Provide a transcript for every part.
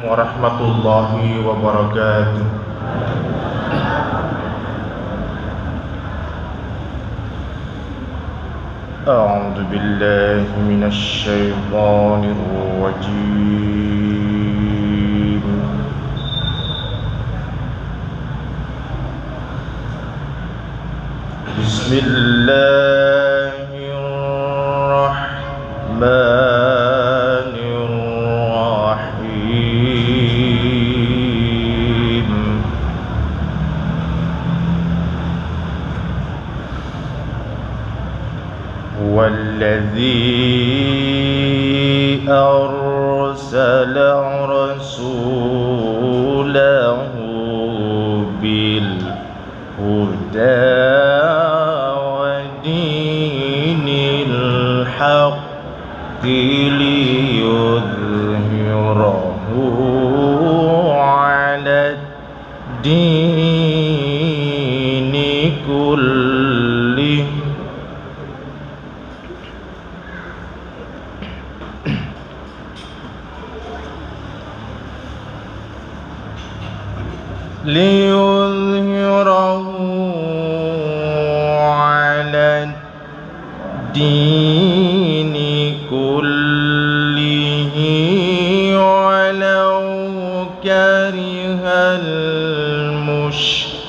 warahmatullahi wabarakatuh. A'udzu billahi minasy syaithanir rajim. Bismillahirrahmanirrahim. Walladzi arsala rasulahu bil huda liyudhhirahu 'ala ad-dini kullih liyudhhirahu 'ala ad-dini kullihi walau karihal musyrikun.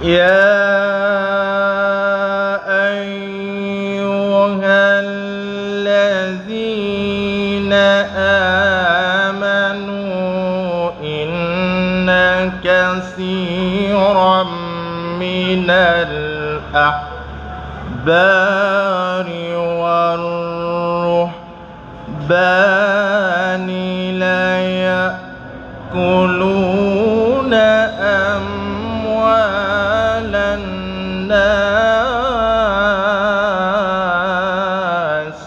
Ya ayyuhalladzina amanu inna katsiran minal ahbari war-ruhbani la ya'kuluna amwalan nas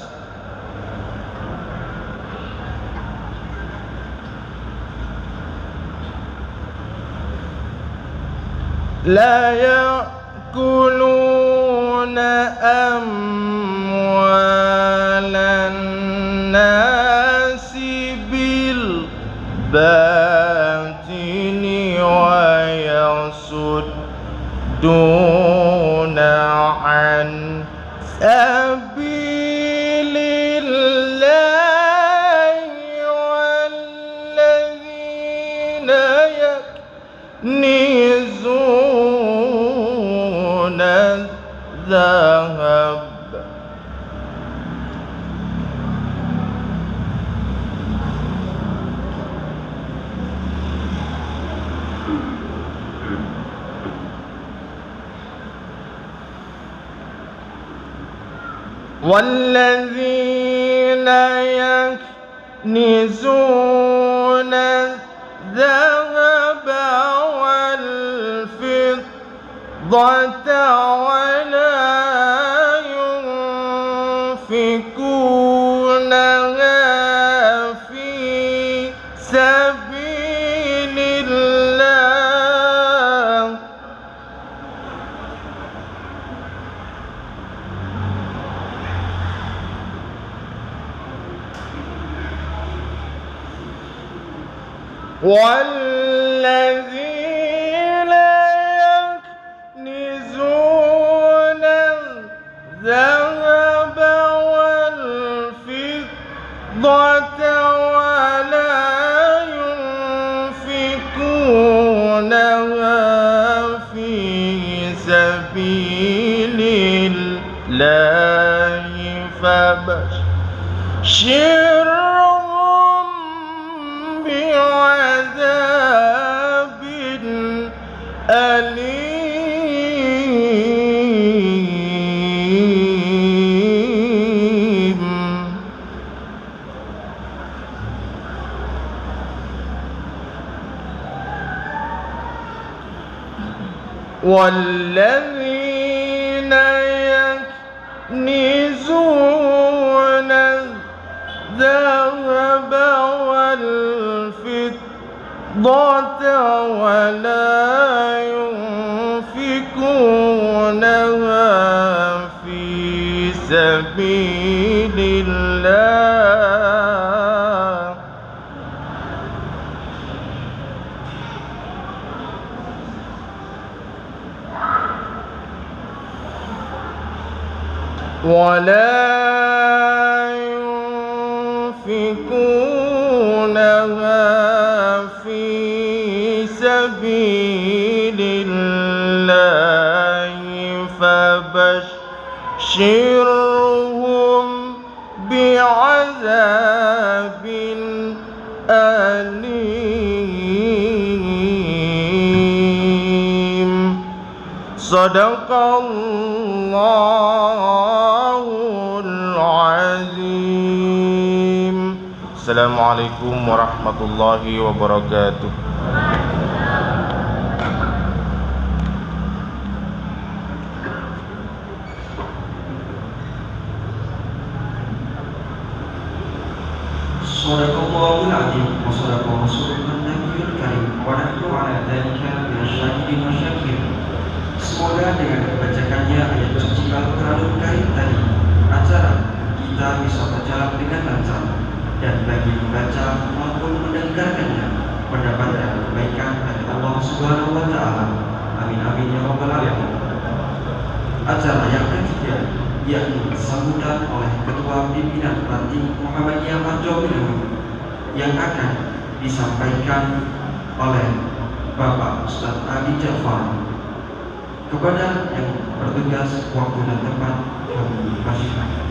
la ya'kuluna amwalan nasi bil batini wa yasudduna an sabilillahi walladzina yaknizuna adh-dhahab والذين يكنزون الذهب والفضة ولا ينفقونها في سبيل الله والذين يكنزون الذهب والفضة ولا ينفقونها في سبيل الله فبشرهم بعذاب أليم. والذين يكنزون الذهب ولا ينفقونها في سبيل الله فبشرهم بعذاب أليم صدق الله العظيم. Assalamualaikum warahmatullahi wabarakatuh. Sadaqallahul azim wa sadaqa rasulun nabiyul karim wa nahnu ala dzalika minasyahidin wa syakirin. Semoga dengan membacakannya ayat suci Al-Qur'anul Karim tadi, acara kita bisa berjalan dengan lancar, dan bagi membaca maupun mendengarkannya mendapatkan kebaikan dari Allah Subhanahu wa taala. Amin amin ya rabbal alamin. Acara yang ketiga yakni sambutan oleh Ketua Pimpinan Ranting Muhammadiyah Marjominangun yang akan disampaikan oleh Bapak Ustadz Adi Jafar. Kepada yang bertugas waktu dan tempat kami persilahkan.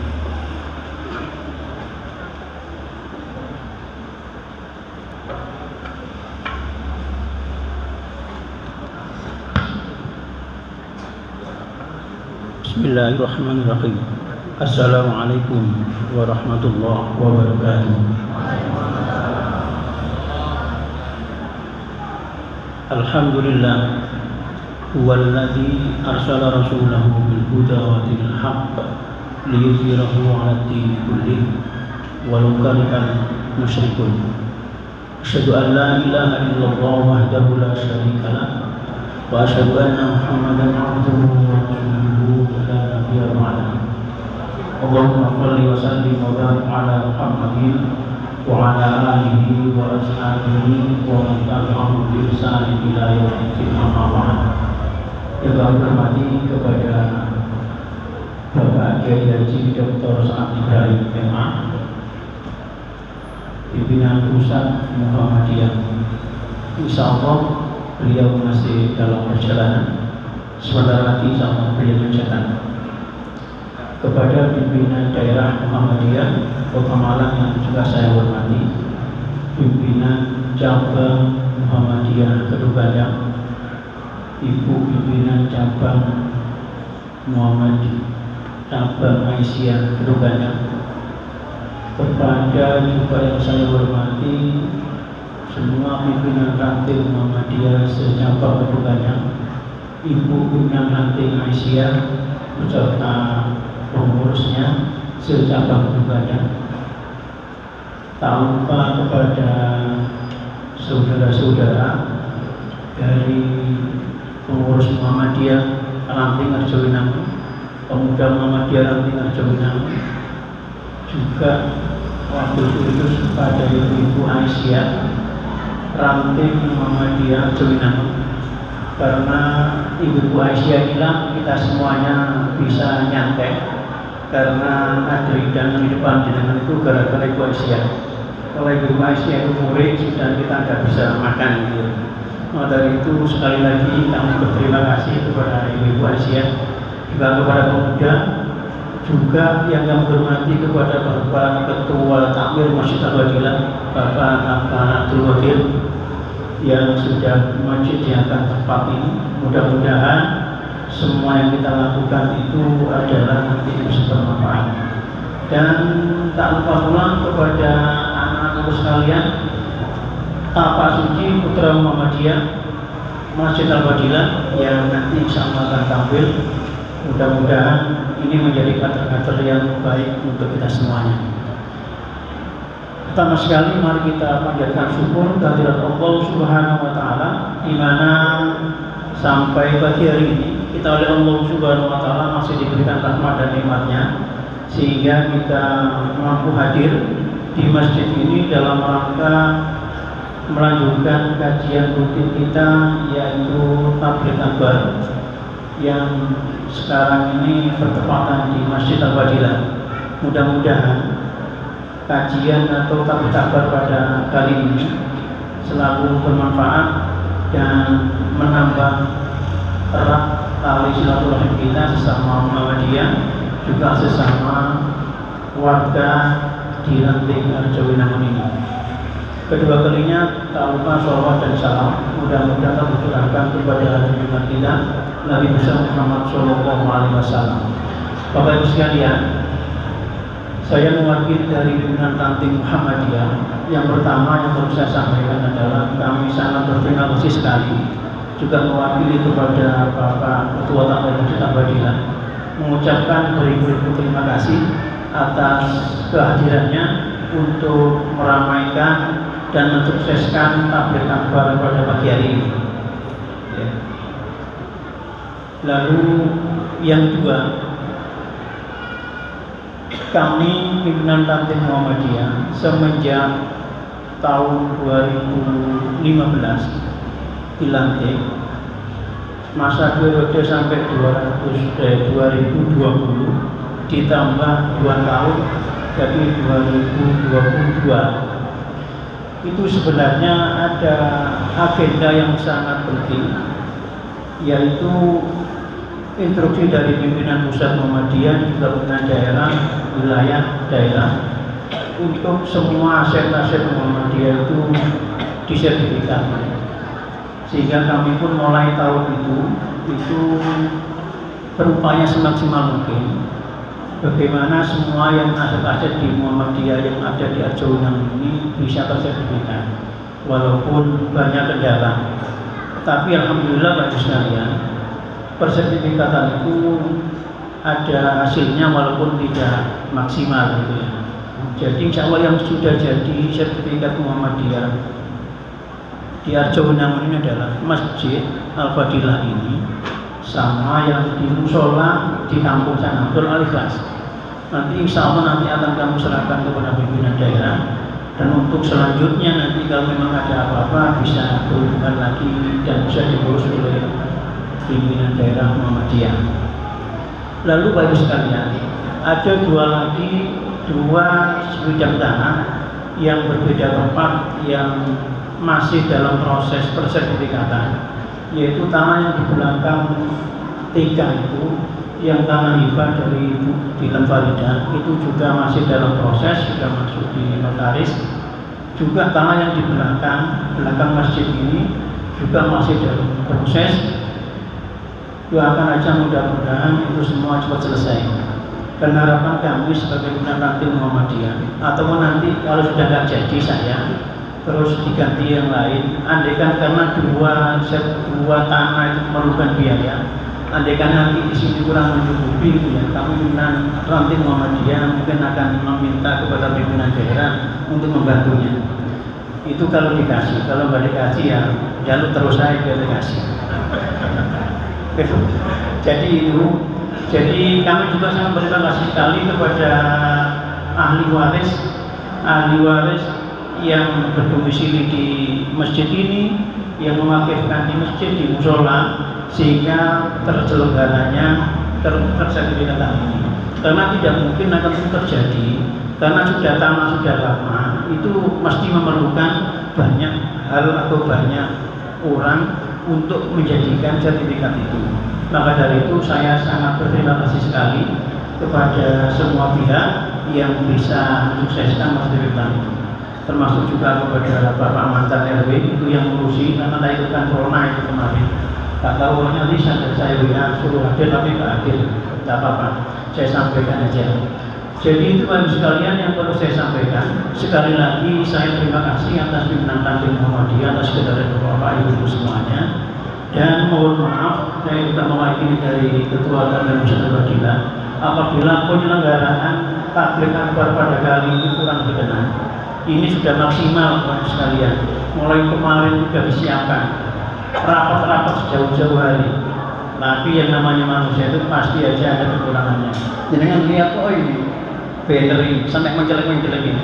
Bismillahirrahmanirrahim. Assalamualaikum warahmatullahi wabarakatuh. Alhamdulillah huwallazi arsala rasulahu bil huda wa dinil haqq liyuzhirahu 'ala ad-din kullih walau karihal musyrikun. Asyhadu an la ilaha illallah wahdahu la syarika lah wa asyhadu anna Muhammadan 'abduhu wa rasuluhu la nabiyya ba'dahu. Allahumma shalli wa sallim wa barik 'ala Muhammadin wa 'ala alihi wa ashabihi wa man tabi'ahum bi ihsan ila yaumil qiyamah. Amma ba'd. Yang kami hormati kepada Bapak Kiai Haji Dr. Sa'ad Ibrahim MA, Pimpinan Pusat Muhammadiyah. Insyaallah beliau masih dalam perjalanan. Sebentar lagi sama beliau mencetak. Kepada pimpinan daerah Muhammadiyah Kota Malang yang juga saya hormati, pimpinan cabang Muhammadiyah Kedunganyang, Ibu pimpinan cabang Muhammadiyah cabang Aisyah Kedunganyang, kepada juga yang saya hormati semua pimpinan ranting Muhammadiyah secabang Kedunganyang, Ibu pimpinan ranting Aisyah beserta pengurusnya secabang Kedunganyang, tak lupa kepada saudara-saudara dari pengurus Muhammadiyah Ranting Arjowinangun, pemuda Muhammadiyah Ranting Arjowinangun, juga wakil khusus pada Ibu Aisyah Ranting Muhammadiyah Arjowinangun. Karena Ibu Aisyah inilah kita semuanya bisa nyantai, karena ada hidangan di depan jenengan itu gara-gara Ibu Aisyah. Kalau Ibu Aisyah itu murid sudah kita tidak bisa makan gitu. Maka dari itu sekali lagi kami berterima kasih kepada Ibu Aisyah, juga kepada pemuda, juga yang kami hormati kepada Bapak Ketua Takmir Masjid Al-Wadilah, Bapak Abdul Wakil, yang sudah menyediakan tempat ini. Mudah-mudahan semua yang kita lakukan itu adalah nanti bisa bermanfaat. Dan tak lupa pula kepada anak-anak sekalian, Tapak Suci Putra Muhammadiyah Masjid Al-Wadilah yang nanti insya Allah akan tampil. Mudah-mudahan ini menjadi kader-kader yang baik untuk kita semuanya. Pertama sekali mari kita panjatkan syukur kehadirat Allah Subhanahu wa taala di mana sampai pagi hari ini kita oleh Allah Subhanahu wa taala masih diberikan rahmat dan nikmatnya sehingga kita mampu hadir di masjid ini dalam rangka melanjutkan kajian rutin kita yaitu tabligh akbar yang sekarang ini bertepatan di Masjid Al-Fadilah. Mudah-mudahan kajian atau tabligh akbar pada kali ini selalu bermanfaat dan menambah erat tali silaturahim kita sesama Muhammadiyah, juga sesama warga di Ranting Arjawinangun ini. Kedua kalinya tak lupa sholawat dan salam mudah-mudahan tercurahkan kepada junjungan kita Nabi Muhammad SAW. Bapak Ibu sekalian, saya mewakili dari pimpinan Ranting Muhammadiyah. Yang pertama yang perlu saya sampaikan adalah kami sangat berterima kasih sekali, juga mewakili kepada Bapak Ketua Tabligh Masjid Al-Fadilah mengucapkan beribu-ribu terima kasih atas kehadirannya untuk meramaikan dan mensukseskan tabligh akbar pada pagi hari ini. Ya. Lalu yang kedua, kami pimpinan Ranting Muhammadiyah semenjak tahun 2015 dilantik, masa periode sampai 2020 ditambah 2 tahun jadi 2022. Itu sebenarnya ada agenda yang sangat penting, yaitu instruksi dari pimpinan pusat Muhammadiyah juga pimpinan daerah, wilayah daerah untuk semua aset-aset Muhammadiyah itu disertifikat. Sehingga kami pun mulai tahun itu berupaya semaksimal mungkin bagaimana semua yang aset-aset di Muhammadiyah yang ada di Arjawinangun ini bisa tersertifikat walaupun banyak kendala. Tapi alhamdulillah Bapak sekalian, persertifikatan itu ada hasilnya walaupun tidak maksimal gitu ya. Jadi insya Allah yang sudah jadi sertifikat Muhammadiyah di Arjawinangun ini adalah Masjid Al-Fadilah ini sama yang di musola di kampung sana, Abdul Al-Ikhlas. Nanti insya Allah nanti akan kami serahkan kepada pimpinan daerah, dan untuk selanjutnya nanti kalau memang ada apa-apa bisa berhubungan lagi dan bisa diurus oleh pimpinan daerah Muhammadiyah. Lalu Bapak sekalian, ada dua sebidang tanah yang berbeda tempat yang masih dalam proses persertifikatan, yaitu tanah yang di belakang TK itu, yang tanah hibah dari Dilan Farida itu juga masih dalam proses, sudah masuk di notaris. Juga tanah yang di belakang masjid ini juga masih dalam proses. Doakan aja mudah-mudahan itu semua cepat selesai. Dan harapan kami sebagai pimpinan Ranting Muhammadiyah, ataupun nanti kalau sudah nggak jadi saya terus diganti yang lain, andaikan karena dua tanah itu memerlukan biaya, andaikan nanti di sini kurang mencukupi gitu ya, kami pimpinan Ranting Muhammadiyah mungkin akan meminta kepada pimpinan daerah untuk membantunya. Itu kalau dikasih, kalau nggak dikasih ya jalur terus saya biar dikasih. Jadi kami juga sangat berterima kasih sekali kepada ahli waris yang berdomisili di masjid ini, yang mewakifkan di masjid, di musola, sehingga terselenggaranya tersertifikatan ini. Karena tidak mungkin akan terjadi, karena tanah sudah lama, itu mesti memerlukan banyak hal atau banyak orang untuk menjadikan sertifikat itu. Maka dari itu saya sangat berterima kasih sekali kepada semua pihak yang bisa mensukseskan sertifikat itu, termasuk juga kepada Bapak mantan RW itu yang ngurusi, karena saya ikutkan corona itu kemarin. Tak tahu nanti saya WA suruh hadir tapi nggak hadir, tidak apa-apa, saya sampaikan aja. Jadi itu Bapak sekalian yang perlu saya sampaikan. Sekali lagi saya terima kasih atas pimpinan Ranting Muhammadiyah, atas kehadiran Bapak Ibu semuanya. Dan mohon maaf, saya juga mewakili dari Ketua Tabligh Masjid Al-Fadilah apabila penyelenggaraan tabligh akbar pada kali ini kurang berkenan. ini sudah maksimal Bapak sekalian. Mulai kemarin sudah disiapkan rapat-rapat sejauh-jauh hari. Tapi yang namanya manusia itu pasti aja ada kekurangannya. Jangan lihat oh ini banner ini sampai menjelek-menjelek ini.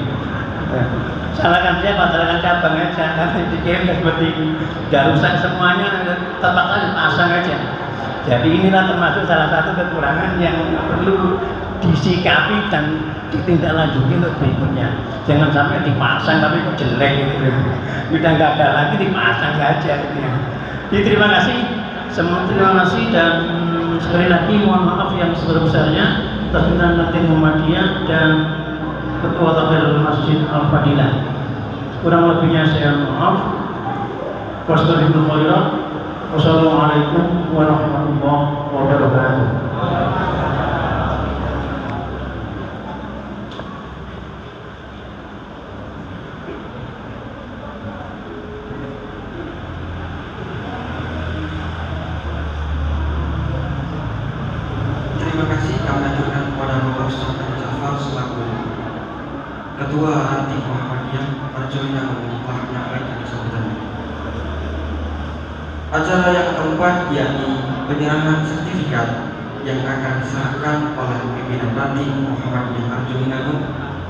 Salahkan siapa? Salahkan cabang aja. Karena dikirim seperti ini. Gak rusak semuanya, tempatnya pasang aja. Jadi inilah termasuk salah satu kekurangan yang perlu disikapi dan ditindaklanjuti untuk berikutnya. Jangan sampai dipasang tapi kok jelek gitu. Udah nggak ada lagi dipasang saja gitu ya. Jadi terima kasih, semua terima kasih dan sekali lagi mohon maaf yang sebesar-besarnya atas undangan tim Muhammadiyah dan Ketua Takmir Masjid Al-Fadilah. Kurang lebihnya saya maaf. Wassalamualaikum warahmatullahi wabarakatuh. Terima kasih kami ajukan kepada Bapak Ustaz Jafar selaku Ketua Ranting Muhammadiyah Arjuna telah menyampaikan sambutannya. Acara yang keempat yakni penyerahan sertifikat yang akan diserahkan oleh pimpinan Ranting Muhammadiyah Arjuna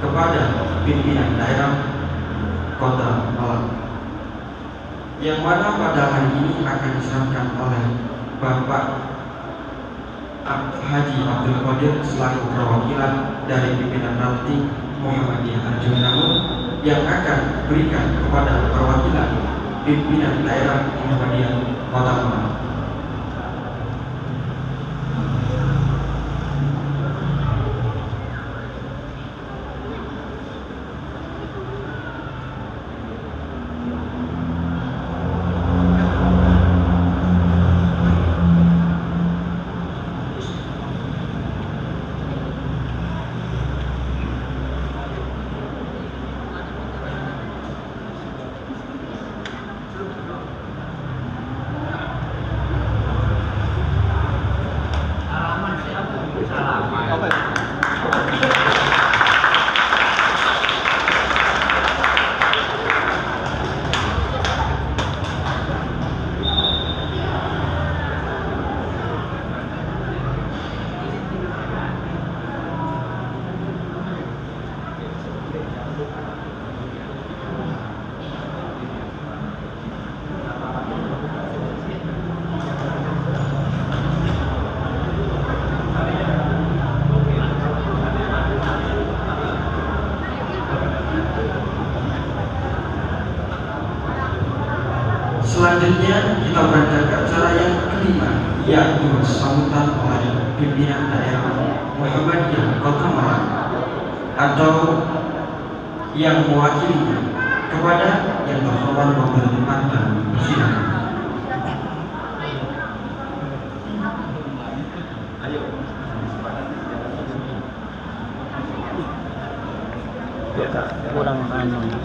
kepada pimpinan daerah Kota Malang, yang mana pada hari ini akan diserahkan oleh Bapak Haji Abdul Qadir selaku perwakilan dari pimpinan Ranting Muhammadiyah Arjuna yang akan diberikan kepada perwakilan pimpinan daerah Muhammadiyah Kota Malang. Selanjutnya kita beranjak ke acara yang kelima, yaitu sambutan oleh pimpinan daerah Muhammadiyah Kota Malang atau yang mewakilinya kepada yang terhormat wakil tempat dan persidangan.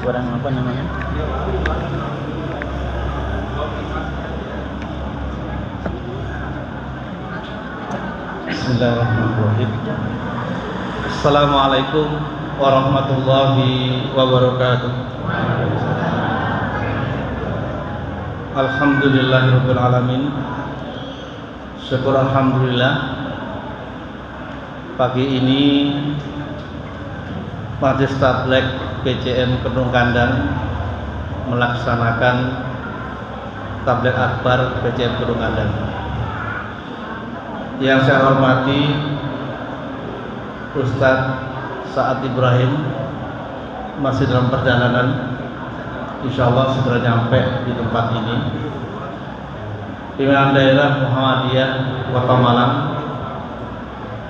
kurang apa namanya? Bismillahirrahmanirrahim. Assalamualaikum warahmatullahi wabarakatuh. Alhamdulillahirabbil alamin. Syukur alhamdulillah. Pagi ini Majelis Tabligh PCM Kedung Kandang melaksanakan Tabligh Akbar PCM Kedung Kandang. Yang saya hormati Ustadz Sa'ad Ibrahim masih dalam perjalanan, insya Allah segera nyampe di tempat ini. Pimpinan daerah Muhammadiyah Kota Malang,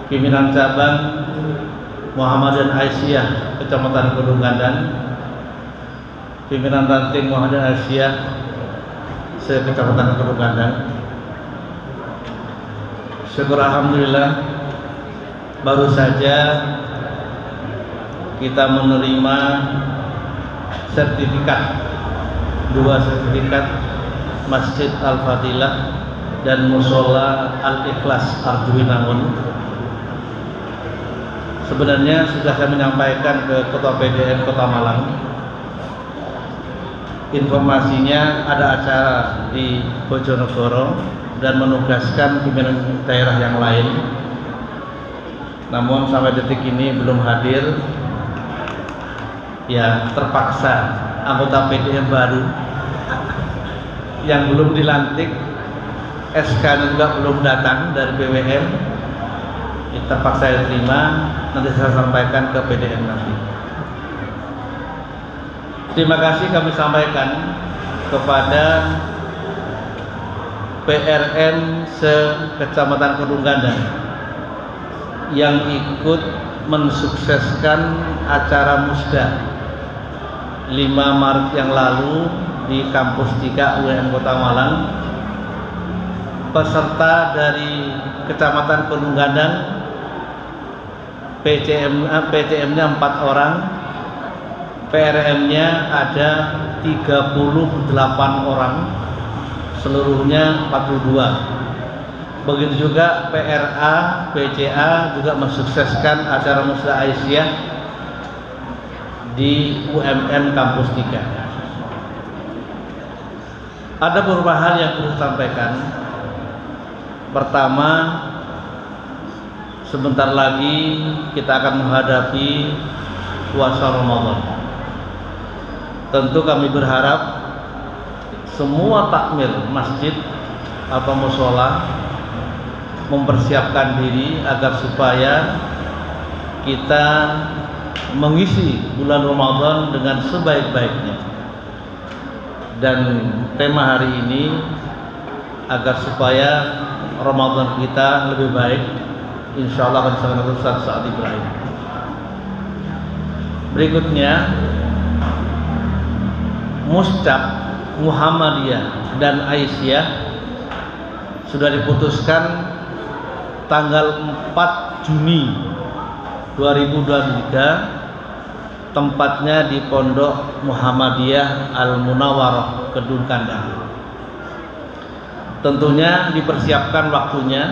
pimpinan cabang Muhammadiyah Aisyah Kecamatan Kedung Kandang, pimpinan ranting Muhammadiyah Aisyah Kecamatan Kedung Kandang. Syukur alhamdulillah, baru saja kita menerima sertifikat, 2 sertifikat Masjid Al-Fadilah dan Mushola Al-Ikhlas Arjuwinangun. Sebenarnya sudah saya menyampaikan ke Ketua PDN Kota Malang informasinya ada acara di Bojonegoro dan menugaskan pimpinan daerah yang lain, namun sampai detik ini belum hadir. Ya, terpaksa anggota PDM baru yang belum dilantik, SK-nya juga belum datang dari BWM, ya, terpaksa saya terima, nanti saya sampaikan ke PDM nanti. Terima kasih kami sampaikan kepada PRM se-Kecamatan Kedunggandan yang ikut mensukseskan acara Musda 5 Maret yang lalu di Kampus 3 UIN Kota Malang. Peserta dari Kecamatan Kedunggandan, PCM-nya 4 orang, PRM-nya ada 38 orang, seluruhnya 42. Begitu juga PRA, PCA juga mensukseskan acara Musda Aisyah di UMN Kampus 3. Ada beberapa hal yang perlu sampaikan. Pertama, sebentar lagi kita akan menghadapi puasa Ramadan. Tentu kami berharap semua takmir masjid atau mushola mempersiapkan diri agar supaya kita mengisi bulan Ramadan dengan sebaik-baiknya. Dan tema hari ini agar supaya Ramadan kita lebih baik, insya Allah akan disampaikan Ustaz Sa'ad Ibrahim. Berikutnya, Muscab Muhammadiyah dan Aisyah sudah diputuskan tanggal 4 Juni 2023, tempatnya di Pondok Muhammadiyah Al-Munawwarah Kedunggandan. Tentunya dipersiapkan waktunya,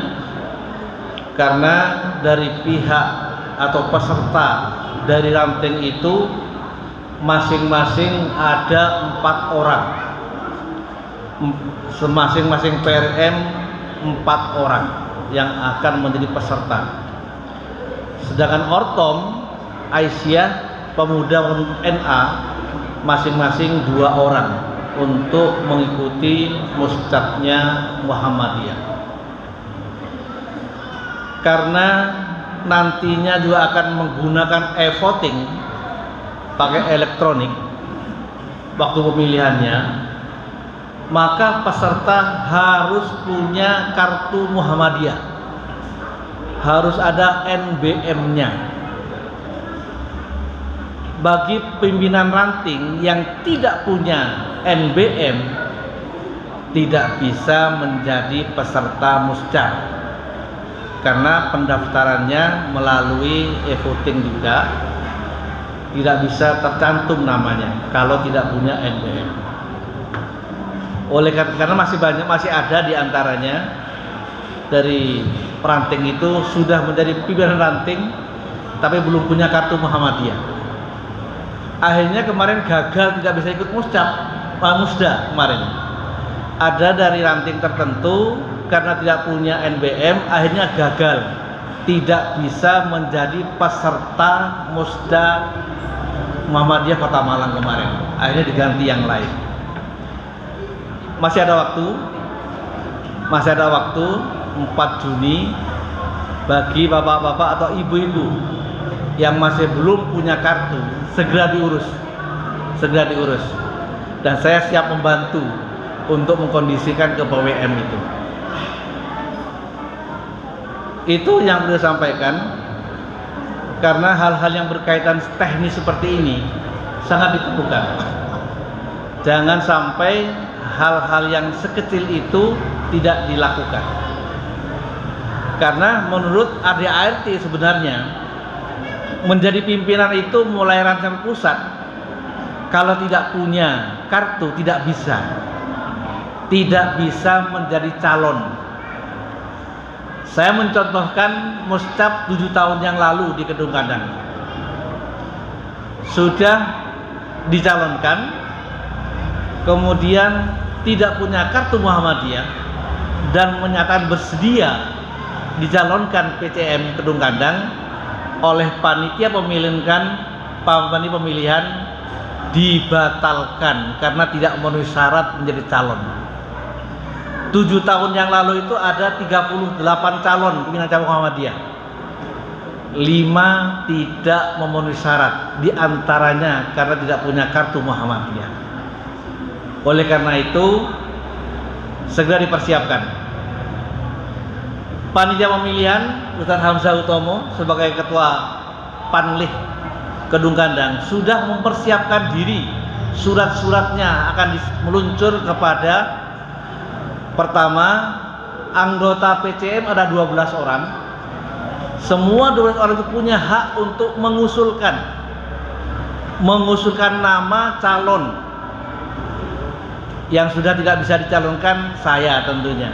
karena dari pihak atau peserta dari ranting itu masing-masing ada 4 orang, masing-masing PRM 4 orang yang akan menjadi peserta. Sedangkan Ortom Aisyah Pemuda NA masing-masing 2 orang untuk mengikuti muscabnya Muhammadiyah. Karena nantinya juga akan menggunakan e-voting pakai elektronik waktu pemilihannya, maka peserta harus punya kartu Muhammadiyah, harus ada NBM-nya. Bagi pimpinan ranting yang tidak punya NBM, tidak bisa menjadi peserta muscab, karena pendaftarannya melalui e-voting juga, tidak bisa tercantum namanya kalau tidak punya NBM. Oleh karena masih ada di antaranya dari ranting itu sudah menjadi pimpinan ranting tapi belum punya kartu Muhammadiyah. Akhirnya kemarin gagal, tidak bisa ikut musda kemarin. Ada dari ranting tertentu karena tidak punya NBM, akhirnya gagal, tidak bisa menjadi peserta musda Muhammadiyah Kota Malang kemarin. Akhirnya diganti yang lain. Masih ada waktu 4 Juni bagi bapak-bapak atau ibu-ibu yang masih belum punya kartu, segera diurus. Dan saya siap membantu untuk mengkondisikan ke BWM itu. Itu yang perlu sampaikan, karena hal-hal yang berkaitan teknis seperti ini sangat diperlukan. Jangan sampai hal-hal yang sekecil itu tidak dilakukan. Karena menurut ADART sebenarnya menjadi pimpinan itu mulai ranting pusat, kalau tidak punya kartu tidak bisa menjadi calon. Saya mencontohkan muscab 7 tahun yang lalu di Kedunggandan, sudah dicalonkan kemudian tidak punya kartu Muhammadiyah dan menyatakan bersedia dicalonkan PCM Kedung Kandang, oleh panitia pemilihan dibatalkan karena tidak memenuhi syarat menjadi calon. 7 tahun yang lalu itu ada 38 calon pimpinan cabang Muhammadiyah. 5 tidak memenuhi syarat, diantaranya karena tidak punya kartu Muhammadiyah. Oleh karena itu segera dipersiapkan. Panitia pemilihan Ustaz Hamzah Utomo sebagai ketua Panlih Kedung Kandang sudah mempersiapkan diri, surat-suratnya akan meluncur kepada, pertama, anggota PCM ada 12 orang. Semua 12 orang itu punya hak untuk mengusulkan nama calon yang sudah tidak bisa dicalonkan. Saya tentunya,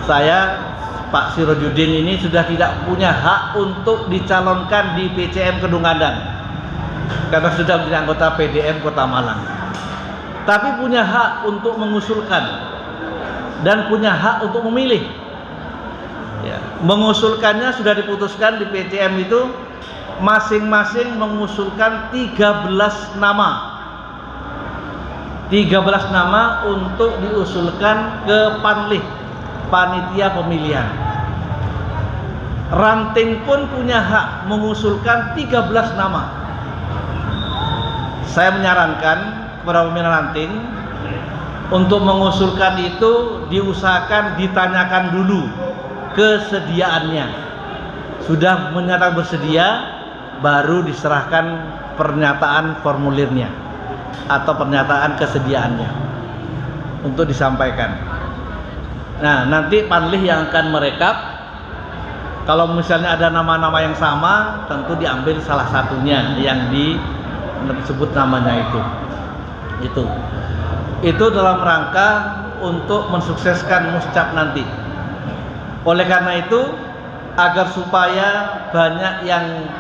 saya Pak Sirojudin ini sudah tidak punya hak untuk dicalonkan di PCM Kedung Kandang karena sudah menjadi anggota PDM Kota Malang, tapi punya hak untuk mengusulkan dan punya hak untuk memilih. Ya, mengusulkannya sudah diputuskan di PCM itu masing-masing mengusulkan 13 nama. 13 nama untuk diusulkan ke Panlih, panitia pemilihan. Ranting pun punya hak mengusulkan 13 nama. Saya menyarankan kepada pimpinan ranting untuk mengusulkan itu diusahakan ditanyakan dulu kesediaannya. Sudah menyatakan bersedia, baru diserahkan pernyataan formulirnya atau pernyataan kesediaannya untuk disampaikan. Nah, nanti Panlih yang akan merekap. Kalau misalnya ada nama-nama yang sama, tentu diambil salah satunya yang disebut namanya itu dalam rangka untuk mensukseskan muscap nanti. Oleh karena itu, agar supaya banyak yang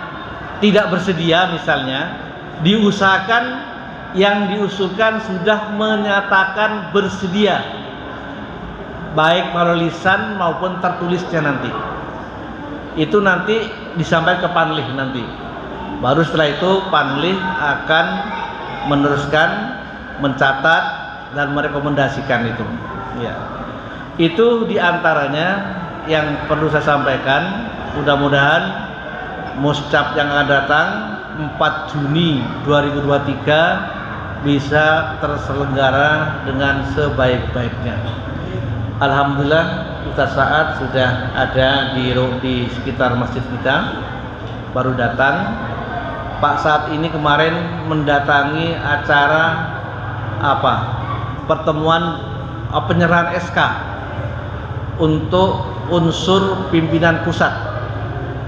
tidak bersedia misalnya, diusahakan yang diusulkan sudah menyatakan bersedia, baik melalui lisan maupun tertulisnya nanti. Itu nanti disampaikan ke Panlih nanti. Baru setelah itu Panlih akan meneruskan, mencatat dan merekomendasikan itu. Ya. Itu diantaranya yang perlu saya sampaikan. Mudah-mudahan muscap yang akan datang 4 Juni 2023 bisa terselenggara dengan sebaik-baiknya. Alhamdulillah Ustaz Sa'ad sudah ada di sekitar masjid kita, baru datang. Pak Sa'ad ini kemarin mendatangi acara pertemuan penyerahan SK untuk unsur pimpinan pusat,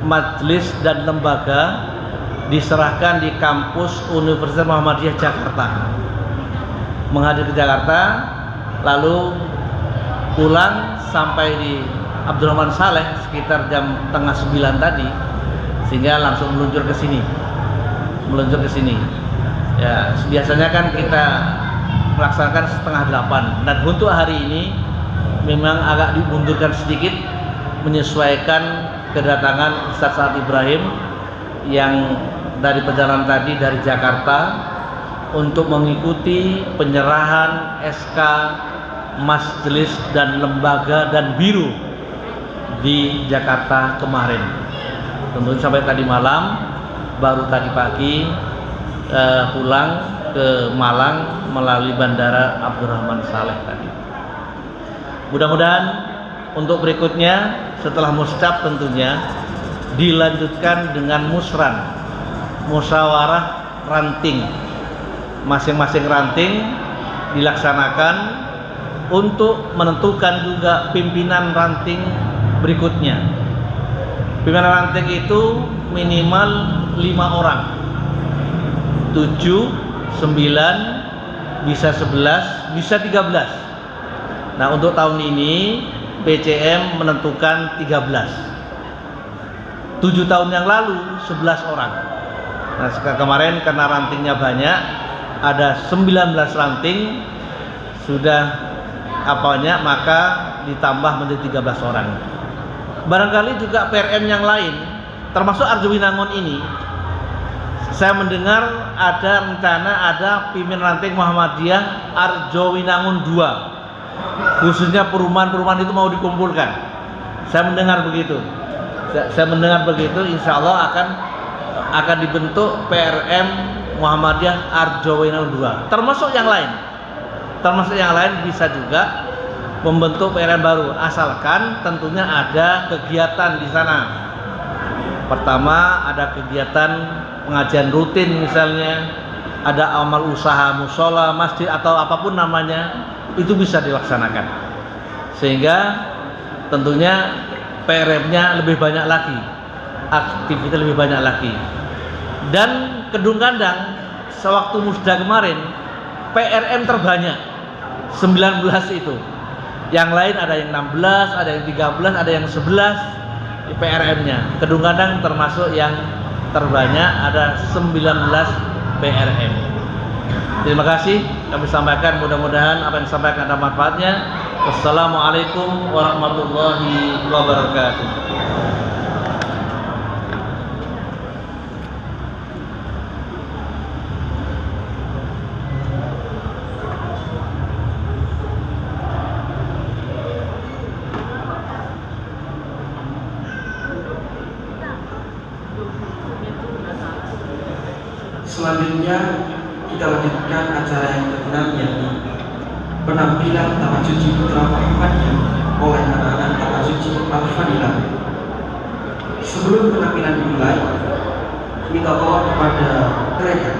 majelis dan lembaga diserahkan di kampus Universitas Muhammadiyah Jakarta. Menghadir ke Jakarta, lalu pulang sampai di Abdurrahman Saleh sekitar jam 8:30 tadi, sehingga langsung meluncur ke sini. Ya, biasanya kan kita melaksanakan 7:30, dan untuk hari ini memang agak dimundurkan sedikit menyesuaikan kedatangan Ustaz Sa'ad Ibrahim yang dari perjalanan tadi dari Jakarta untuk mengikuti penyerahan SK majelis dan lembaga dan biro di Jakarta kemarin. Tentu sampai tadi malam, baru tadi pagi pulang ke Malang melalui Bandara Abdurrahman Saleh tadi. Mudah-mudahan untuk berikutnya setelah muscap tentunya dilanjutkan dengan musran, musyawarah ranting. Masing-masing ranting dilaksanakan untuk menentukan juga pimpinan ranting berikutnya. Pimpinan ranting itu minimal 5 orang, 7, 9, bisa 11, bisa 13. Nah, untuk tahun ini PCM menentukan 13. 7 tahun yang lalu 11 orang. Nah, kemarin karena rantingnya banyak, ada 19 ranting sudah apanya maka ditambah menjadi 13 orang. Barangkali juga PRM yang lain termasuk Arjowinangun ini, saya mendengar ada rencana ada pimpinan ranting Muhammadiyah Arjowinangun 2, khususnya perumahan-perumahan itu mau dikumpulkan. Saya mendengar begitu. Insya Allah akan dibentuk PRM Muhammadiyah Arjowinangun 2. Termasuk yang lain bisa juga membentuk PRM baru, asalkan tentunya ada kegiatan di sana. Pertama, ada kegiatan pengajian rutin misalnya, ada amal usaha musola, masjid atau apapun namanya, itu bisa dilaksanakan. Sehingga tentunya PRM-nya lebih banyak lagi, aktivitas lebih banyak lagi. Dan Kedung Kandang sewaktu musda kemarin PRM terbanyak 19 itu. Yang lain ada yang 16, ada yang 13, ada yang 11 di PRM-nya. Kedung Kandang termasuk yang terbanyak, ada 19 PRM. Terima kasih kami sampaikan, mudah-mudahan apa yang disampaikan ada manfaatnya. Wassalamualaikum warahmatullahi wabarakatuh. Selanjutnya kita lanjutkan acara yang ke-6, yakni penampilan Taman Suci Putra Muhammadiyah oleh anak-anak Taman Suci Al-Fadilah. Sebelum penampilan dimulai, minta tolong kepada mereka.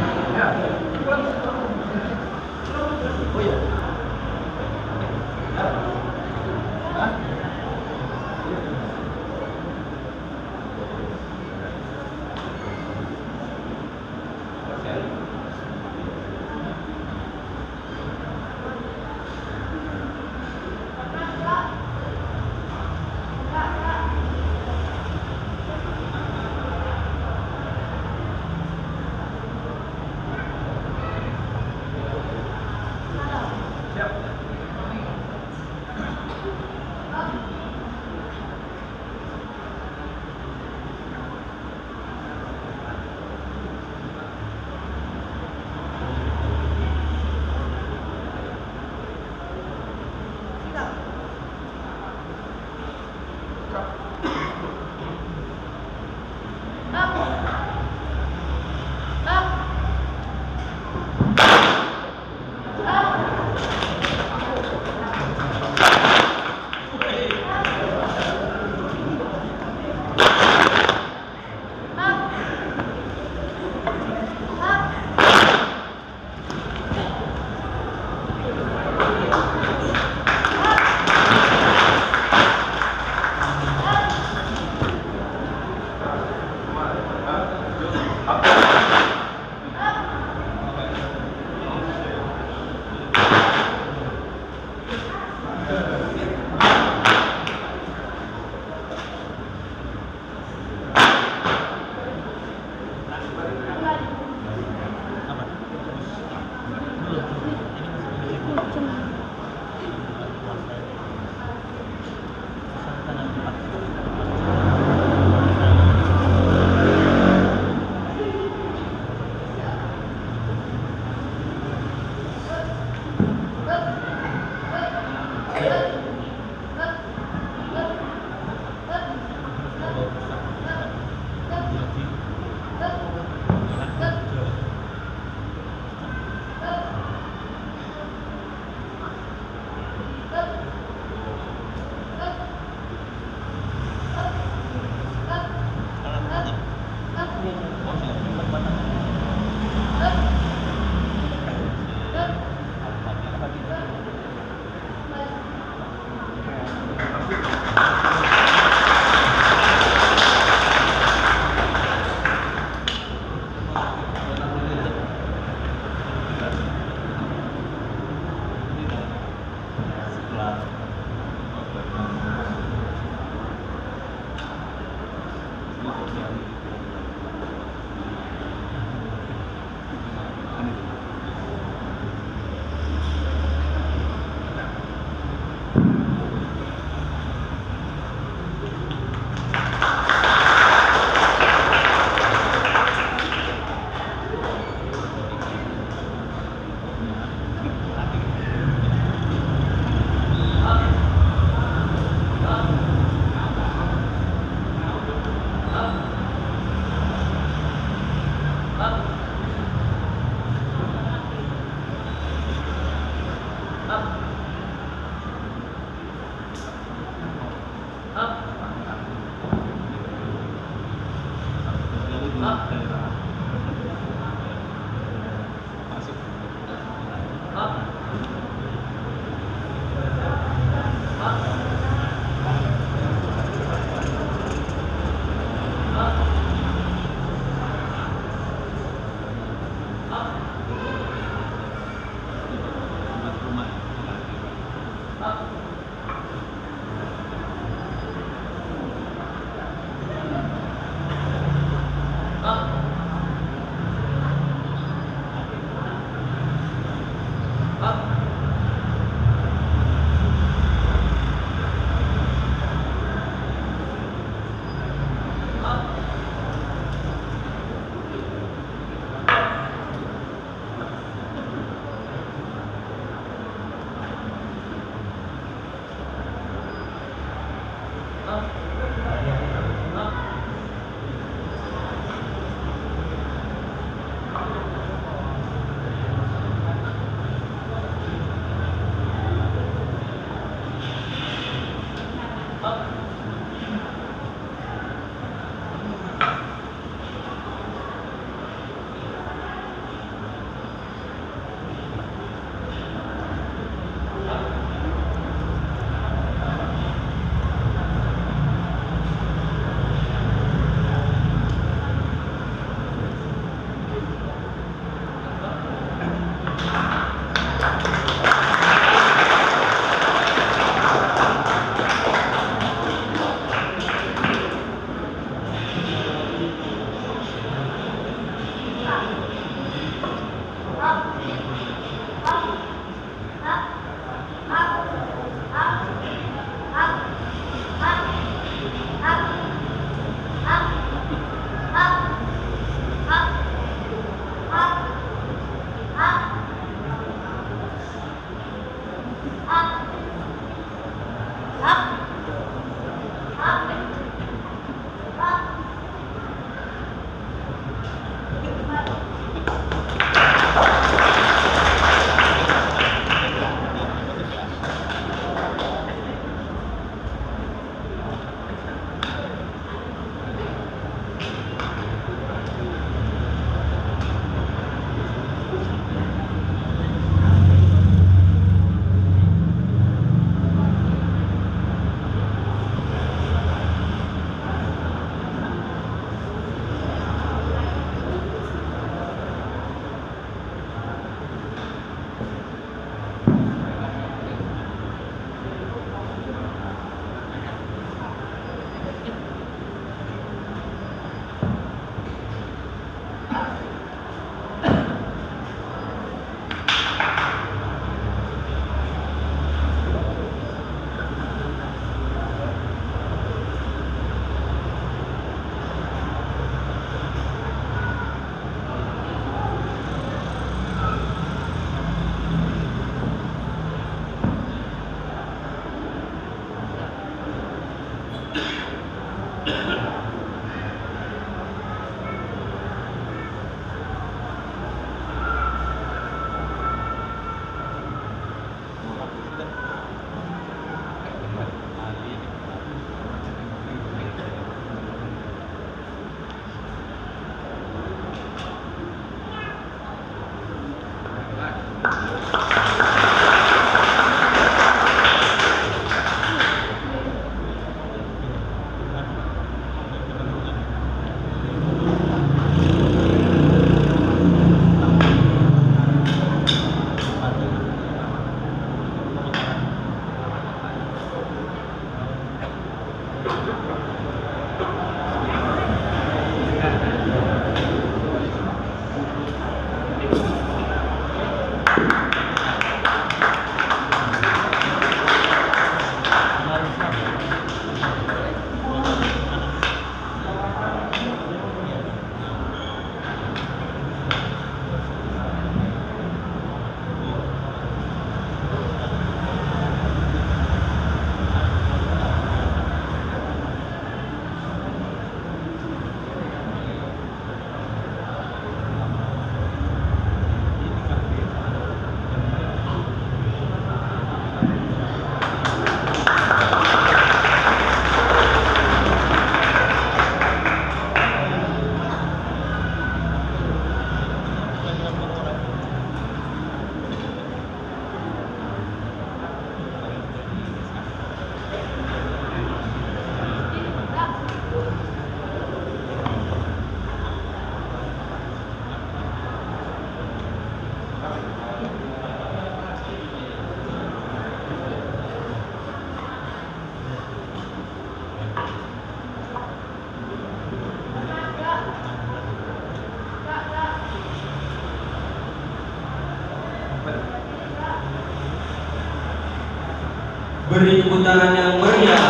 Beri tepuk tangan yang meriah.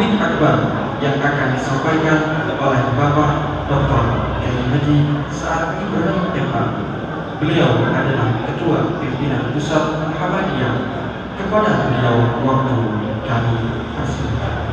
Bin Akbar yang akan disampaikan oleh Bapak Dr. Haji Sa'ad Ibrahim MA. Beliau adalah Ketua Pimpinan Pusat Muhammadiyah. Kepada beliau waktu kami persilakan.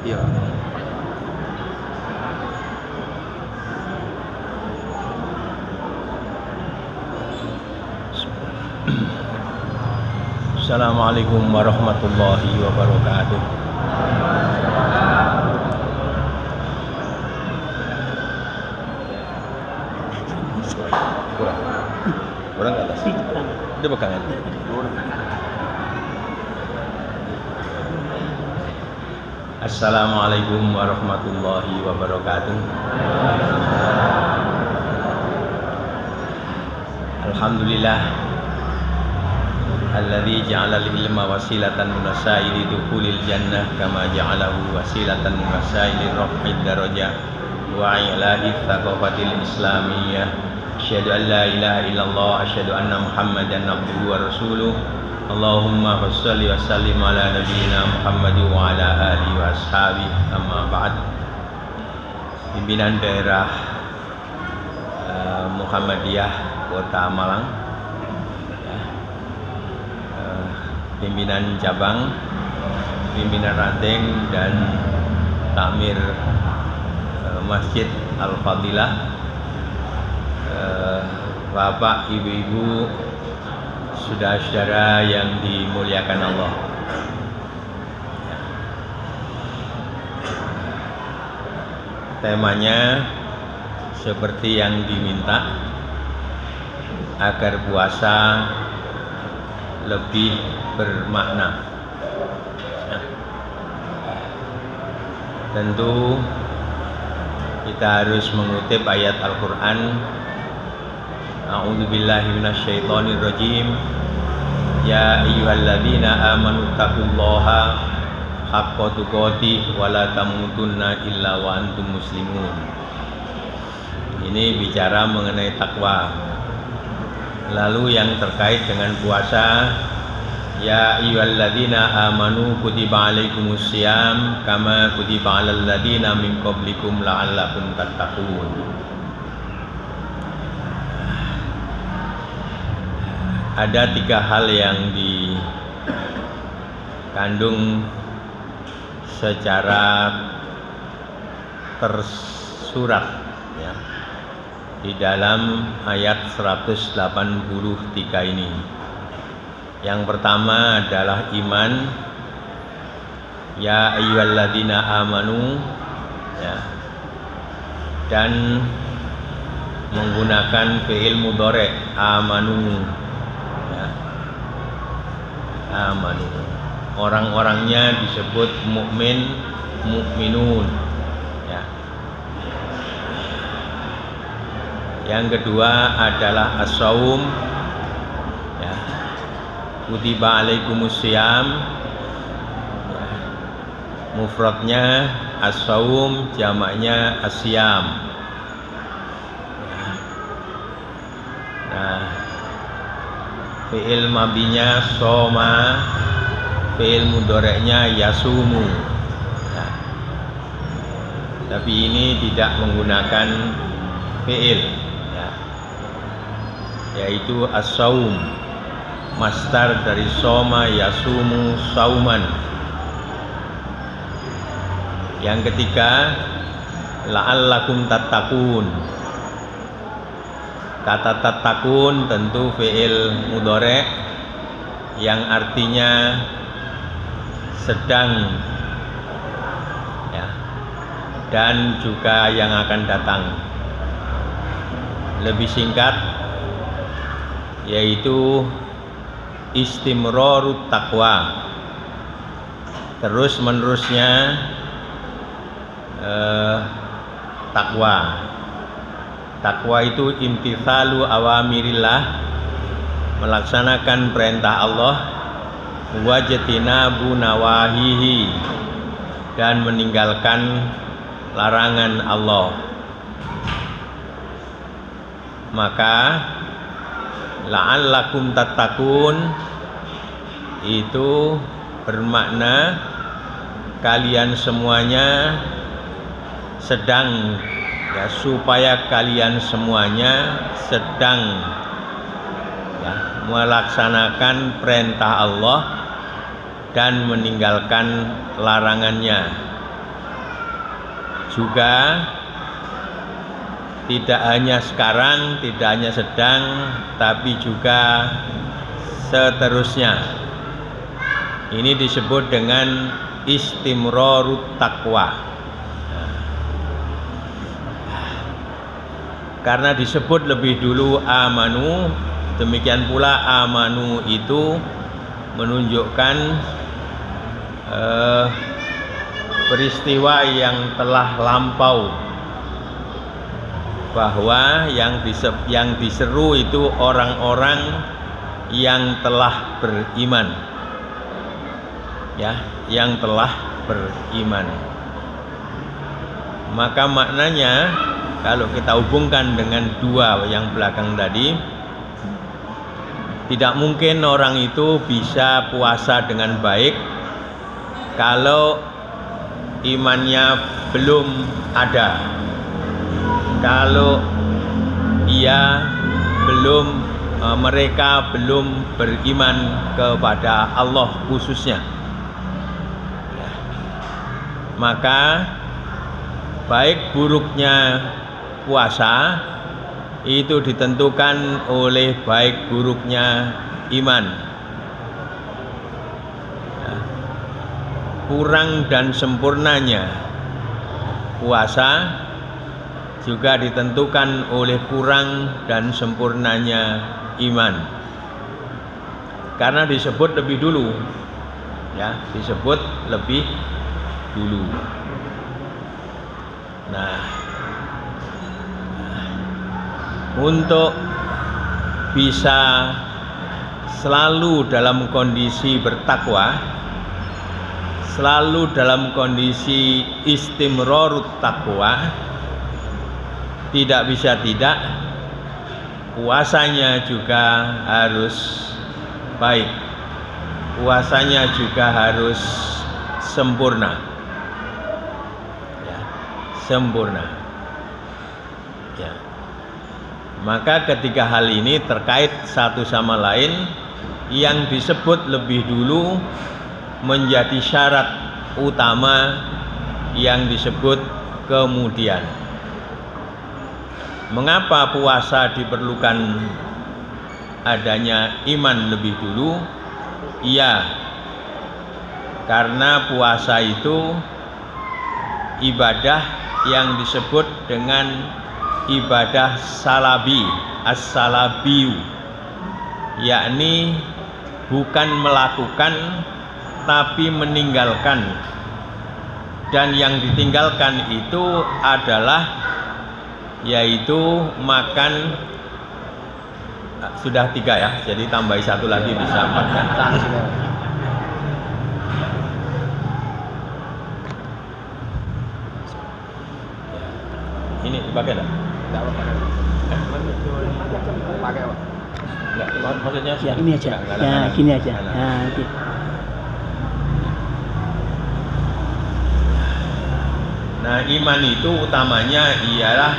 Iya. Assalamualaikum warahmatullahi wabarakatuh. Kurang ke atas. Dia pegangan. Assalamualaikum warahmatullahi wabarakatuh. Alhamdulillah alladzi ja'ala al-ilma wasilatan munasaili dukhulil jannah kama ja'alahu wasilatan munasaili raf'id darajah wa ilahi thaqafatil islamiyah. Asyhadu an la ilaha illallah asyhadu anna muhammadan abduhu wa rasuluh. Allahumma shalli wa sallim ala nabiyyina Muhammad wa ala alihi wa ashabihi amma ba'd. Pimpinan daerah Muhammadiyah Kota Malang, ya, pimpinan cabang, pimpinan ranting dan takmir Masjid Al-Fadilah, Bapak, Ibu-ibu, saudara-saudara yang dimuliakan Allah. Temanya seperti yang diminta, agar puasa lebih bermakna. Tentu kita harus mengutip ayat Al-Quran. A'udzubillahi minasyaitonir rajim. Ya ayyuhalladzina amanu taqullaha haqqa tuqatih wa la tamutunna illa wa antum muslimun. Ini bicara mengenai takwa. Lalu yang terkait dengan puasa, ya ayyuhalladzina amanu kutiba alaikumus syiyam kama kutiba alal ladzina min qablikum la'allakum tattaqun. Ada tiga hal yang dikandung secara tersurat, ya, di dalam ayat 183 ini. Yang pertama adalah iman. Ya ayyuhalladzina amanu, ya, dan menggunakan fi'il mudhari' amanu, ya, amanu. Orang-orangnya disebut mukmin, mukminun, ya. Yang kedua adalah as-shaum, ya. Kutiba alaikumus syiyam, ya. Mufradnya as-shaum, jamaknya as-syiyam, ya. Nah, fi'il madhinya shoma, fi'il mudhari'nya yasumu, ya. Tapi ini tidak menggunakan fi'il, ya, yaitu as-saum, masdar dari soma yasumu sauman. Yang ketiga la'allakum tattaqun. Kata tattaqun tentu fi'il mudhari' yang artinya sedang, ya, dan juga yang akan datang. Lebih singkat, yaitu istimrarut taqwa, terus menerusnya takwa. Takwa itu imtithalu awamirillah, melaksanakan perintah Allah, wajtinabu nawahihi, dan meninggalkan larangan Allah. Maka la'allakum tattaqun itu bermakna kalian semuanya sedang, ya, supaya kalian semuanya sedang, ya, melaksanakan perintah Allah dan meninggalkan larangannya. Juga tidak hanya sekarang, tidak hanya sedang, tapi juga seterusnya. Ini disebut dengan istimrarut taqwa. Karena disebut lebih dulu amanu, demikian pula amanu itu menunjukkan peristiwa yang telah lampau, bahwa yang diseru itu orang-orang yang telah beriman, ya, yang telah beriman. Maka maknanya kalau kita hubungkan dengan dua yang belakang tadi, tidak mungkin orang itu bisa puasa dengan baik kalau imannya belum ada, kalau mereka belum beriman kepada Allah khususnya. Maka baik buruknya puasa itu ditentukan oleh baik buruknya iman. Kurang dan sempurnanya puasa juga ditentukan oleh kurang dan sempurnanya iman. Karena disebut lebih dulu, ya, disebut lebih dulu. Nah, untuk bisa selalu dalam kondisi bertakwa, selalu dalam kondisi istimrarut takwa, tidak bisa tidak, puasanya juga harus baik, puasanya juga harus sempurna, ya, sempurna, ya. Maka ketiga hal ini terkait satu sama lain, yang disebut lebih dulu menjadi syarat utama yang disebut kemudian. Mengapa puasa diperlukan adanya iman lebih dulu? Iya, karena puasa itu ibadah yang disebut dengan ibadah salabi, as-salabiyu, yakni bukan melakukan tapi meninggalkan. Dan yang ditinggalkan itu adalah yaitu makan. Sudah 3 ya, jadi tambahi 1 lagi bisa 4 kan? Ini dipakai enggak? Enggak apa-apa. Pakai apa? Enggak, maksudnya Ya ini aja, ya gini aja. Nah, gitu. Nah, iman itu utamanya ialah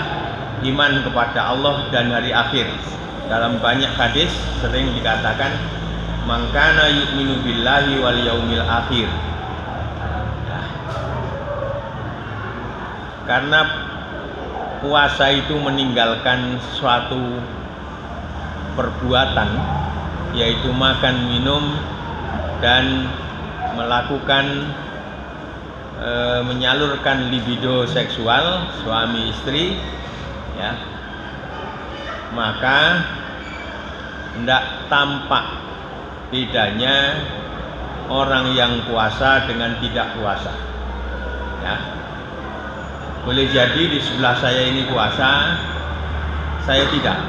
iman kepada Allah dan hari akhir. Dalam banyak hadis sering dikatakan man kana yu'minu billahi wal yaumil akhir. Nah, karena puasa itu meninggalkan suatu perbuatan, yaitu makan, minum, dan melakukan menyalurkan libido seksual suami istri, ya, maka tidak tampak bedanya orang yang puasa dengan tidak puasa, ya. Boleh jadi di sebelah saya ini puasa, saya tidak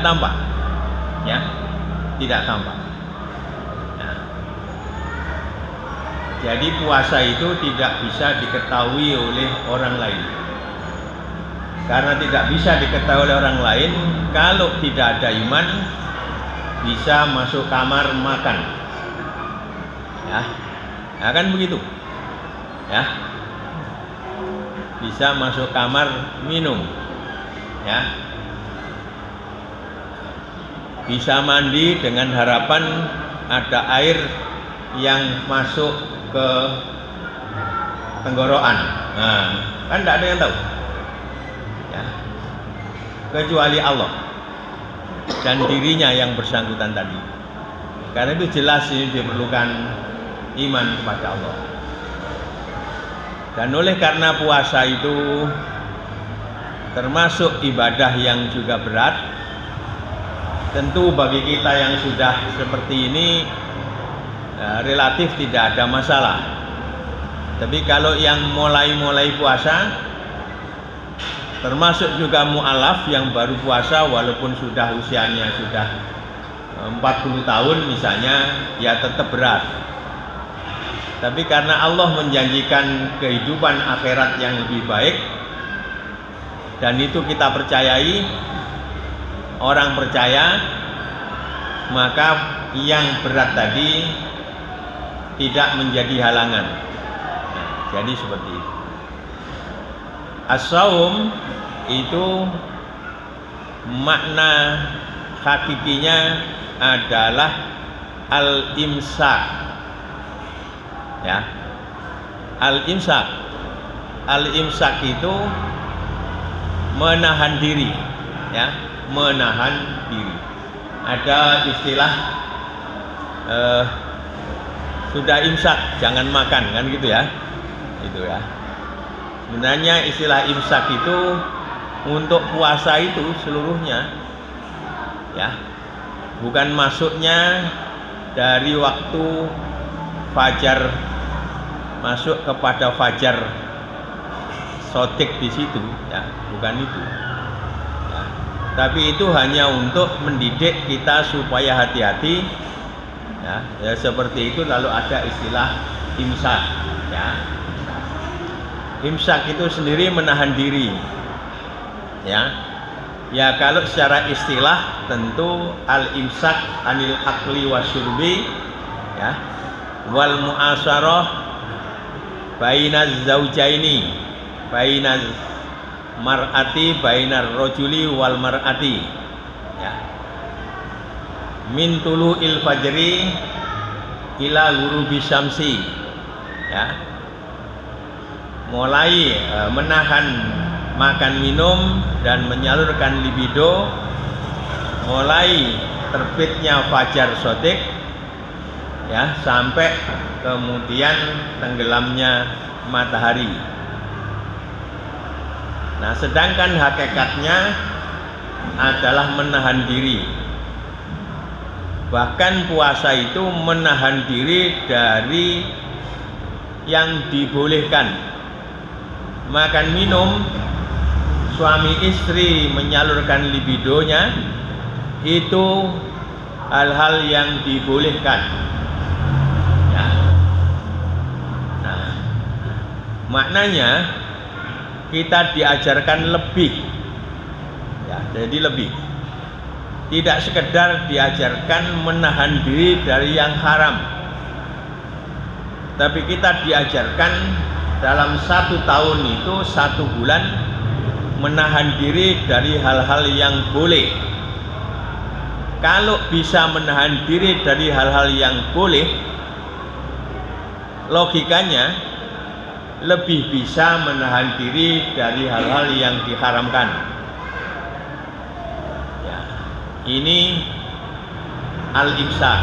tampak, ya, tidak tampak. Nah, jadi puasa itu tidak bisa diketahui oleh orang lain. Karena tidak bisa diketahui oleh orang lain, kalau tidak ada iman, bisa masuk kamar makan, ya, nah, kan begitu, ya, bisa masuk kamar minum, ya, bisa mandi dengan harapan ada air yang masuk ke tenggorokan. Nah, kan tidak ada yang tahu, ya, kecuali Allah dan dirinya yang bersangkutan tadi. Karena itu jelas ini diperlukan iman kepada Allah. Dan oleh karena puasa itu termasuk ibadah yang juga berat, tentu bagi kita yang sudah seperti ini relatif tidak ada masalah. Tapi kalau yang mulai puasa, termasuk juga mu'alaf yang baru puasa walaupun sudah usianya sudah 40 tahun misalnya, ya tetap berat. Tapi karena Allah menjanjikan kehidupan akhirat yang lebih baik, dan itu kita percayai, orang percaya, maka yang berat tadi tidak menjadi halangan. Nah, jadi seperti itu. As-saum itu makna hakikinya adalah al-imsak, ya, al-imsak. Al-imsak itu menahan diri, ya, menahan diri. Ada istilah sudah imsak jangan makan, kan gitu ya, itu ya. Sebenarnya istilah imsak itu untuk puasa itu seluruhnya, ya, bukan masuknya dari waktu fajar masuk kepada fajar sotik di situ, ya, bukan itu, ya. Tapi itu hanya untuk mendidik kita supaya hati-hati, ya, ya seperti itu. Lalu ada istilah imsak, ya. Imsak itu sendiri menahan diri, ya. Ya kalau secara istilah tentu al-imsak anil akli wasyurbi, ya, wal mu'asyarah bainaz zaujaini, bainaz mar'ati, bainar rajuli wal mar'ati, ya, min tulu'il fajri ila ghurubi syamsi, ya, mulai menahan makan minum dan menyalurkan libido mulai terbitnya fajar sotik, ya, sampai kemudian tenggelamnya matahari. Nah, sedangkan hakikatnya adalah menahan diri. Bahkan puasa itu menahan diri dari yang dibolehkan. Makan minum, suami istri menyalurkan libidonya, itu hal-hal yang dibolehkan, ya. Nah, maknanya kita diajarkan lebih, ya, jadi lebih, tidak sekedar diajarkan menahan diri dari yang haram, tapi kita diajarkan dalam 1 tahun itu 1 bulan menahan diri dari hal-hal yang boleh. Kalau bisa menahan diri dari hal-hal yang boleh, logikanya lebih bisa menahan diri dari hal-hal yang diharamkan, ya. Ini al-imsak.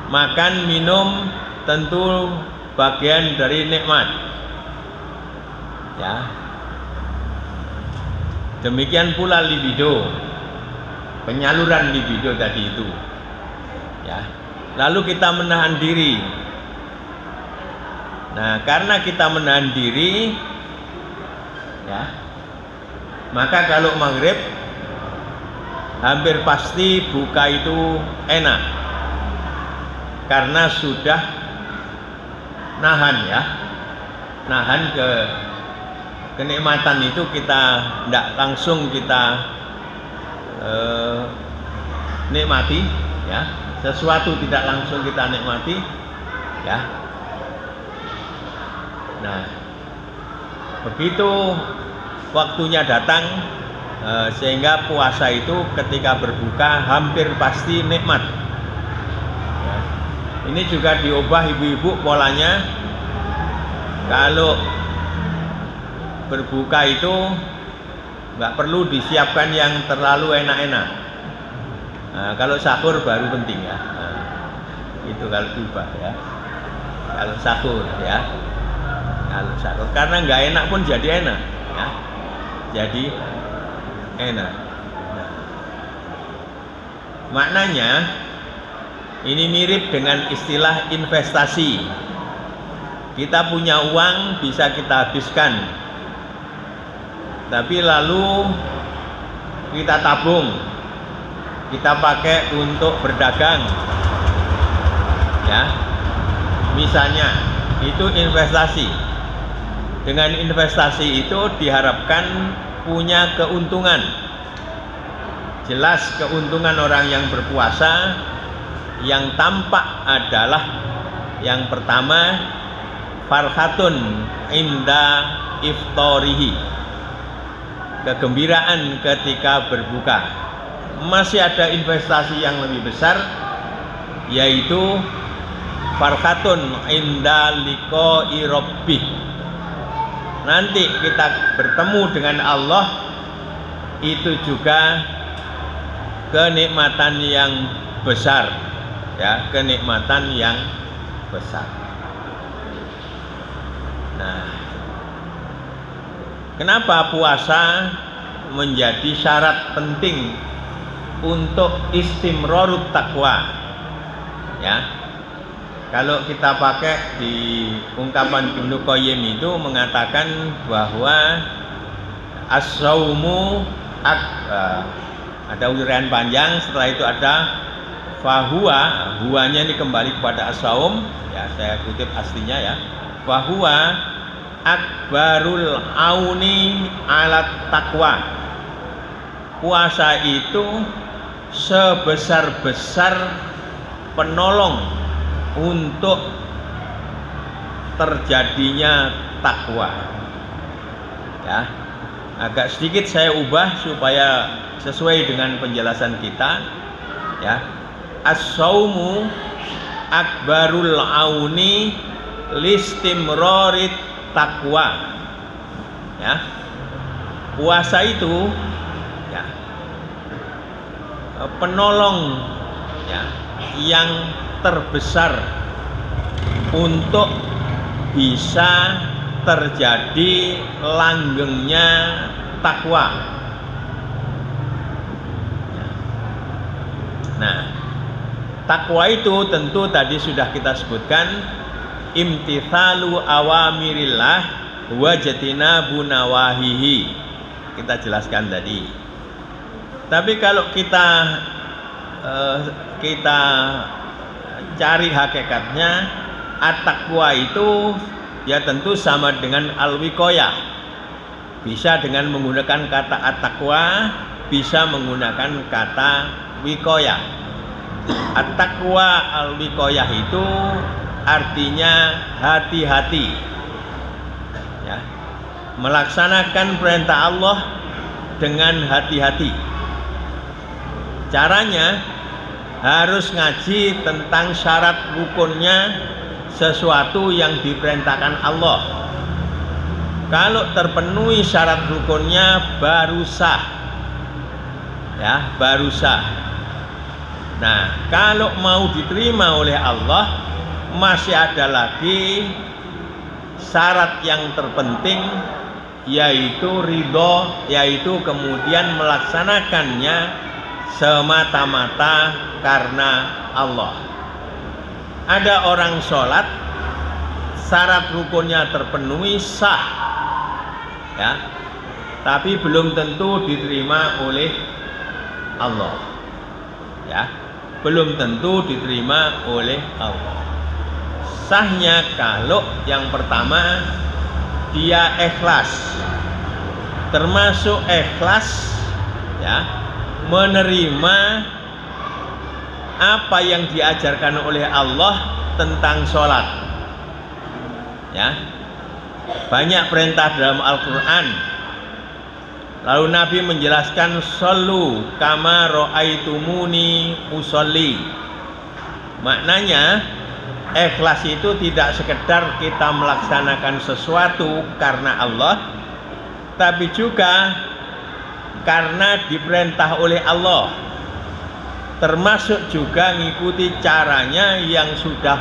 Makan minum tentu bagian dari nikmat, ya. Demikian pula libido, penyaluran libido tadi itu, ya. Lalu kita menahan diri Nah, karena kita menahan diri, ya, maka kalau maghrib hampir pasti buka itu enak, karena sudah nahan, ya, nahan kenikmatan itu kita tidak langsung kita nikmati, ya, sesuatu tidak langsung kita nikmati, ya. Nah, begitu waktunya datang, sehingga puasa itu ketika berbuka hampir pasti nikmat, ya. Ini juga diubah ibu-ibu polanya. Kalau berbuka itu nggak perlu disiapkan yang terlalu enak-enak. Nah, kalau sahur baru penting, ya. Nah, itu kalau diubah, ya. Kalau sahur, ya. Kalau sahur, karena nggak enak pun jadi enak, ya. Jadi enak. Nah, maknanya ini mirip dengan istilah investasi. Kita punya uang bisa kita habiskan, tapi lalu kita tabung, kita pakai untuk berdagang, ya. Misalnya itu investasi. Dengan investasi itu diharapkan punya keuntungan. Jelas keuntungan orang yang berpuasa yang tampak adalah yang pertama, farhatun inda iftarihi, kegembiraan ketika berbuka. Masih ada investasi yang lebih besar, yaitu farhatun inda liqa'i rabbih. Nanti kita bertemu dengan Allah, itu juga kenikmatan yang besar, ya, kenikmatan yang besar. Nah, kenapa puasa menjadi syarat penting untuk istimrarut takwa, ya? Kalau kita pakai di ungkapan Ibnu Qayyim itu mengatakan bahwa as-saumu ada uraian panjang, setelah itu ada fahuwa, huwanya ini kembali kepada as-saum, ya, saya kutip aslinya, ya. Fahuwa akbarul auni alat takwa. Puasa itu sebesar-besar penolong untuk terjadinya takwa, ya. Agak sedikit saya ubah supaya sesuai dengan penjelasan kita, ya. As-saumu akbarul auni listimrorit takwa, ya. Puasa itu, ya, penolong, ya, yang terbesar untuk bisa terjadi langgengnya takwa. Nah, takwa itu tentu tadi sudah kita sebutkan, imtithalu awamirillah wa jatinabu nawahihi. Kita jelaskan tadi. Tapi kalau kita cari hakikatnya, at-taqwa itu ya tentu sama dengan al-wiqayah. Bisa dengan menggunakan kata at-taqwa, bisa menggunakan kata wiqayah. At-taqwa al-wiqayah itu artinya hati-hati, ya. Melaksanakan perintah Allah dengan hati-hati. Caranya harus ngaji tentang syarat rukunnya sesuatu yang diperintahkan Allah. Kalau terpenuhi syarat rukunnya baru sah, ya, baru sah. Nah, kalau mau diterima oleh Allah, masih ada lagi syarat yang terpenting, yaitu ridho, yaitu kemudian melaksanakannya semata-mata karena Allah. Ada orang sholat syarat rukunnya terpenuhi, sah, ya, tapi belum tentu diterima oleh Allah, ya, belum tentu diterima oleh Allah. Sahnya kalau yang pertama dia ikhlas, termasuk ikhlas, ya, menerima apa yang diajarkan oleh Allah tentang sholat, ya, banyak perintah dalam Al-Quran. Lalu Nabi menjelaskan, shollu kama ra'aitumuni usolli. Maknanya ikhlas itu tidak sekedar kita melaksanakan sesuatu karena Allah, tapi juga karena diperintah oleh Allah, termasuk juga mengikuti caranya yang sudah